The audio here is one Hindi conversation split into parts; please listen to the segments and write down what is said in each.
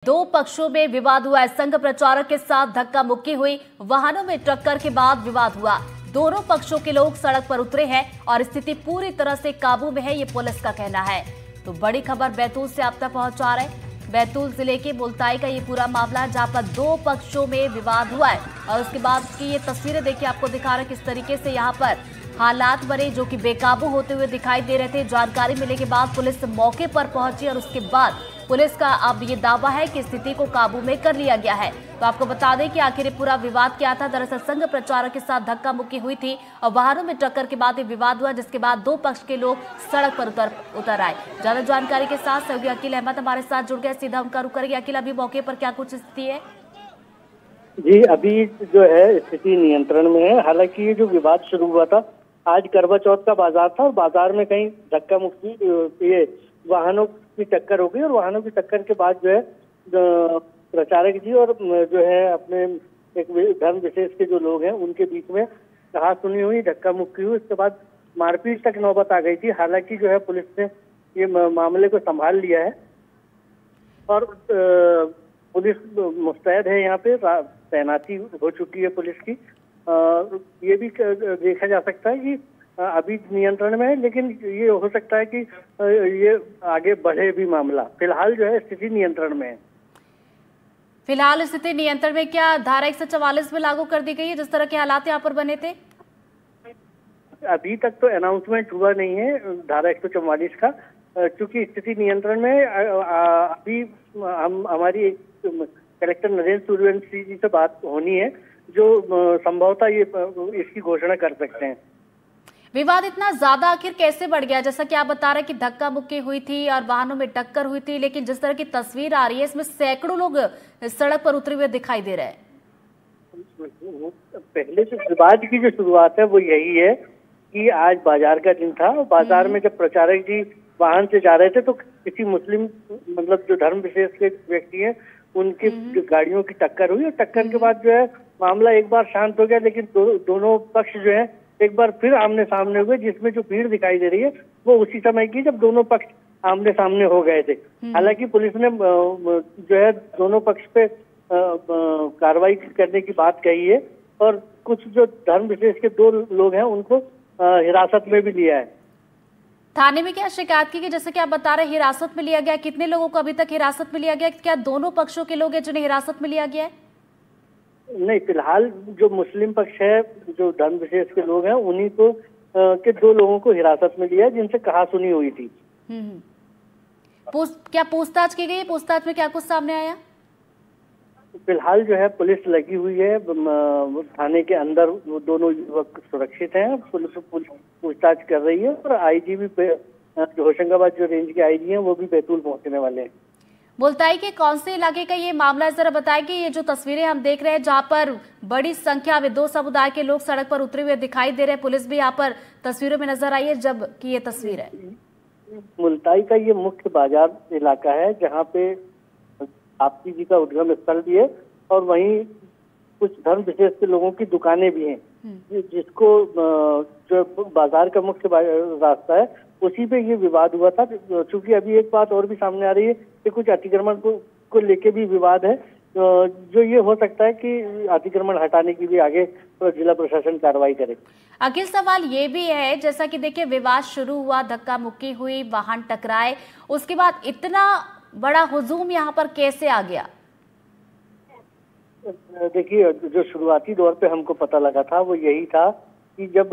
दो पक्षों में विवाद हुआ है। संघ प्रचारक के साथ धक्का मुक्की हुई, वाहनों में टक्कर के बाद विवाद हुआ। दोनों पक्षों के लोग सड़क पर उतरे हैं और स्थिति पूरी तरह से काबू में है, ये पुलिस का कहना है। तो बड़ी खबर बैतूल से आप तक पहुंचा रहे हैं। बैतूल जिले के मुल्ताई का ये पूरा मामला है, जहां पर दो पक्षों में विवाद हुआ है और उसके बाद की ये तस्वीरें देखिए, आपको दिखा रहे किस तरीके से यहाँ पर हालात बने, जो कि बेकाबू होते हुए दिखाई दे रहे थे। जानकारी मिलने के बाद पुलिस मौके पर पहुंची और उसके बाद पुलिस का अब ये दावा है कि स्थिति को काबू में कर लिया गया है। तो आपको बता दें कि आखिर ये पूरा विवाद क्या था। दरअसल संघ प्रचारक के साथ धक्का मुक्की हुई थी और वाहनों में टक्कर के बाद ये विवाद हुआ, जिसके बाद दो पक्ष के लोग सड़क पर उतर आए। ज्यादा जानकारी के साथ सहयोगी अकील अहमद हमारे साथ जुड़ गए, सीधा उनका रुख करेंगे। अकील, अभी मौके पर क्या कुछ स्थिति है? जी, अभी जो है स्थिति नियंत्रण में है। हालांकि ये जो विवाद शुरू हुआ था, आज करवा चौथ का बाजार था और बाजार में कहीं धक्का मुक्की, ये वाहनों की टक्कर हो गई और वाहनों की टक्कर के बाद जो है प्रचारक जी और जो है अपने एक धर्म विशेष के जो लोग हैं उनके बीच में कहा सुनी हुई, धक्का मुक्की हुई। उसके बाद मारपीट तक नौबत आ गई थी। हालांकि जो है पुलिस ने ये मामले को संभाल लिया है और पुलिस मुस्तैद है, यहाँ पे तैनाती हो चुकी है पुलिस की। ये भी देखा जा सकता है कि अभी नियंत्रण में है, लेकिन ये हो सकता है कि ये आगे बढ़े भी मामला। फिलहाल जो है स्थिति नियंत्रण में है। फिलहाल स्थिति नियंत्रण में। क्या धारा 144 में लागू कर दी गई है, जिस तरह के हालात यहाँ पर बने थे? अभी तक तो अनाउंसमेंट हुआ नहीं है धारा 144 का, क्योंकि स्थिति नियंत्रण में। अभी हमारी कलेक्टर नरेंद्र सूर्यवंशी जी से बात होनी है, जो संभवतः ये इसकी घोषणा कर सकते हैं। विवाद इतना ज्यादा आखिर कैसे बढ़ गया? जैसा कि आप बता रहे हैं कि धक्का मुक्की हुई थी और वाहनों में टक्कर हुई थी, लेकिन जिस तरह की तस्वीर आ रही है इसमें सैकड़ों लोग सड़क पर उतरे हुए दिखाई दे रहे हैं। पहले से विवाद की जो शुरुआत है वो यही है कि आज बाजार का दिन था। बाजार में जब प्रचारक जी वाहन से जा रहे थे तो किसी मुस्लिम, मतलब जो धर्म विशेष के व्यक्ति हैं, उनकी गाड़ियों की टक्कर हुई और टक्कर के बाद जो है मामला एक बार शांत हो गया, लेकिन दोनों पक्ष जो है एक बार फिर आमने सामने हुए, जिसमें जो भीड़ दिखाई दे रही है वो उसी समय की जब दोनों पक्ष आमने सामने हो गए थे। हालांकि पुलिस ने जो है दोनों पक्ष पे कार्रवाई करने की बात कही है और कुछ जो धर्म विशेष के दो लोग हैं उनको हिरासत में भी लिया है। थाने में क्या शिकायत की? जैसे कि आप बता रहे हिरासत में लिया गया, कितने लोगों को अभी तक हिरासत में लिया गया? क्या दोनों पक्षों के लोग हैं जिन्हें हिरासत में लिया गया है? नहीं, फिलहाल जो मुस्लिम पक्ष है, जो धर्म विशेष के लोग हैं, उन्हीं को के दो लोगों को हिरासत में लिया है, जिनसे कहा सुनी हुई थी। क्या पूछताछ की गई? पूछताछ में क्या कुछ सामने आया? फिलहाल जो है पुलिस लगी हुई है थाने के अंदर। वो दोनों युवक सुरक्षित हैं, पुलिस पूछताछ कर रही है और आईजी भी, जो होशंगाबाद जो रेंज के आईजी हैं, वो भी बैतूल पहुंचने वाले हैं। मुल्ताई के कौन से इलाके का ये मामला है, जरा बताएं कि ये जो तस्वीरें हम देख रहे हैं, जहां पर बड़ी संख्या में दो समुदाय के लोग सड़क पर उतरे हुए दिखाई दे रहे हैं, पुलिस भी यहाँ पर तस्वीरों में नजर आई है जब की ये तस्वीर है। मुल्ताई का ये मुख्य बाजार इलाका है, जहाँ पे आपसी जी का उद्गम स्थल भी है और वहीं कुछ धर्म विशेष के लोगों की दुकानें भी हैं, जिसको जो बाजार का मुख्य रास्ता है उसी पे ये विवाद हुआ था। चूंकि अभी एक बात और भी सामने आ रही है कि कुछ अतिक्रमण को लेके भी विवाद है, जो ये हो सकता है कि अतिक्रमण हटाने की भी आगे जिला प्रशासन कार्रवाई करे। अखिल, सवाल ये भी है, जैसा कि देखिए विवाद शुरू हुआ, धक्का मुक्की हुई, वाहन टकराए, उसके बाद इतना बड़ा हुजूम यहाँ पर कैसे आ गया? देखिए, जो शुरुआती दौर पे हमको पता लगा था वो यही था कि जब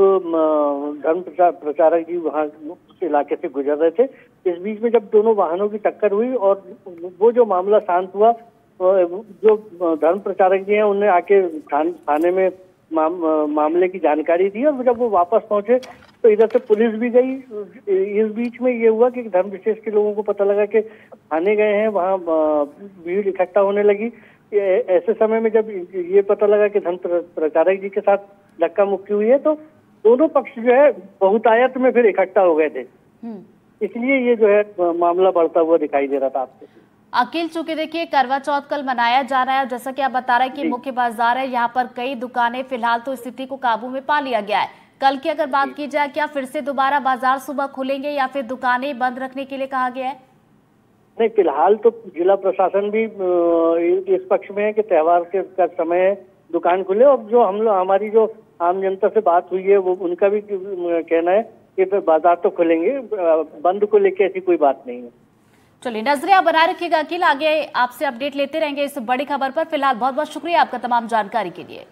धर्म प्रचारक जी वहाँ उस इलाके से गुजर रहे थे, इस बीच में जब दोनों वाहनों की टक्कर हुई और वो जो मामला शांत हुआ, जो धर्म प्रचारक जी हैं उन्हें आके थाने में मामले की जानकारी दी और जब वो वापस पहुंचे तो इधर से पुलिस भी गई। इस बीच में ये हुआ कि धर्म विशेष के लोगों को पता लगा कि थाने गए हैं, वहाँ भीड़ इकट्ठा होने लगी। ऐसे समय में जब ये पता लगा कि धर्म प्रचारक जी के साथ धक्का मुक्की हुई है, तो दोनों पक्ष जो है बहुतायत में फिर इकट्ठा हो गए थे, इसलिए ये जो है मामला बढ़ता हुआ दिखाई दे रहा था आपको। अकील, चूंकि देखिए करवा चौथ कल मनाया जा रहा है, जैसा कि आप बता रहे हैं कि मुख्य बाजार है, यहाँ पर कई दुकानें, फिलहाल तो स्थिति को काबू में पा लिया गया है। कल की अगर बात की जाए, क्या फिर से दोबारा बाजार सुबह खुलेंगे या फिर दुकानें बंद रखने के लिए कहा गया है? नहीं, फिलहाल तो जिला प्रशासन भी इस पक्ष में है कि त्योहार के का समय है, दुकान खुले। और जो हमारी जो आम जनता से बात हुई है वो उनका भी कहना है कि बाजार तो खुलेंगे, बंद को लेके ऐसी कोई बात नहीं है। चलिए, नजरें आप बनाए रखिएगा अखिल, आगे आपसे अपडेट लेते रहेंगे इस बड़ी खबर पर। फिलहाल बहुत बहुत शुक्रिया आपका तमाम जानकारी के लिए।